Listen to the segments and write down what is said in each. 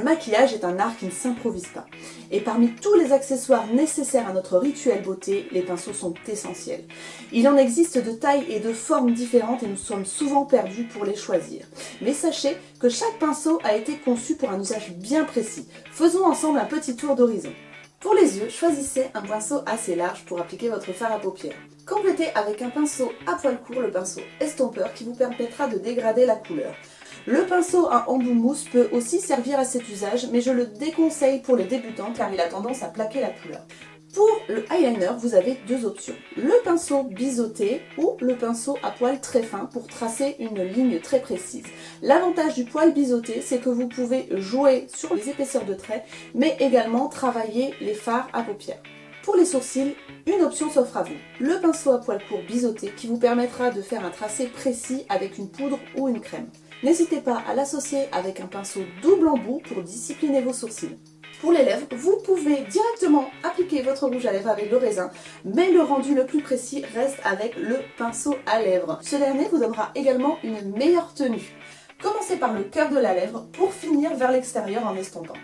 maquillage est un art qui ne s'improvise pas. Et parmi tous les accessoires nécessaires à notre rituel beauté, les pinceaux sont essentiels. Il en existe de tailles et de formes différentes et nous sommes souvent perdus pour les choisir. Mais sachez que chaque pinceau a été conçu pour un usage bien précis. Faisons ensemble un petit tour d'horizon. Pour les yeux, choisissez un pinceau assez large pour appliquer votre fard à paupières. Complétez avec un pinceau à poil court le pinceau estompeur qui vous permettra de dégrader la couleur. Le pinceau à embout mousse peut aussi servir à cet usage, mais je le déconseille pour les débutants car il a tendance à plaquer la couleur. Pour le eyeliner, vous avez deux options. Le pinceau biseauté ou le pinceau à poil très fin pour tracer une ligne très précise. L'avantage du poil biseauté, c'est que vous pouvez jouer sur les épaisseurs de traits, mais également travailler les fards à paupières. Pour les sourcils, une option s'offre à vous. Le pinceau à poil court biseauté qui vous permettra de faire un tracé précis avec une poudre ou une crème. N'hésitez pas à l'associer avec un pinceau double embout pour discipliner vos sourcils. Pour les lèvres, vous pouvez directement appliquer votre rouge à lèvres avec le raisin, mais le rendu le plus précis reste avec le pinceau à lèvres. Ce dernier vous donnera également une meilleure tenue. Commencez par le cœur de la lèvre pour finir vers l'extérieur en estompant.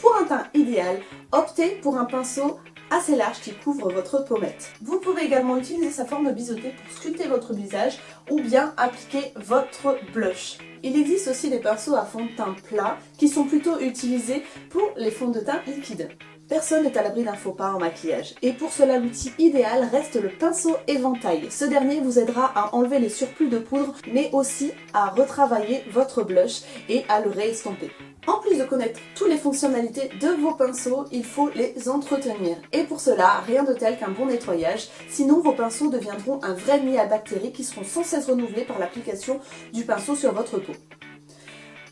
Pour un teint idéal, optez pour un pinceau assez large qui couvre votre pommette. Vous pouvez également utiliser sa forme biseautée pour sculpter votre visage ou bien appliquer votre blush. Il existe aussi des pinceaux à fond de teint plat qui sont plutôt utilisés pour les fonds de teint liquides. Personne n'est à l'abri d'un faux pas en maquillage et pour cela l'outil idéal reste le pinceau éventail. Ce dernier vous aidera à enlever les surplus de poudre mais aussi à retravailler votre blush et à le réestomper. En plus de connaître toutes les fonctionnalités de vos pinceaux, il faut les entretenir. Et pour cela, rien de tel qu'un bon nettoyage, sinon vos pinceaux deviendront un vrai nid à bactéries qui seront sans cesse renouvelés par l'application du pinceau sur votre peau.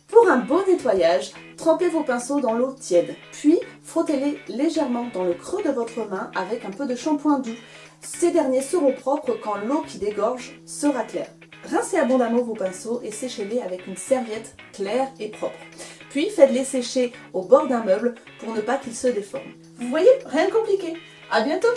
Pour un beau nettoyage, trempez vos pinceaux dans l'eau tiède, puis frottez-les légèrement dans le creux de votre main avec un peu de shampoing doux. Ces derniers seront propres quand l'eau qui dégorge sera claire. Rincez abondamment vos pinceaux et séchez-les avec une serviette claire et propre. Puis faites-les sécher au bord d'un meuble pour ne pas qu'ils se déforment. Vous voyez, rien de compliqué. À bientôt!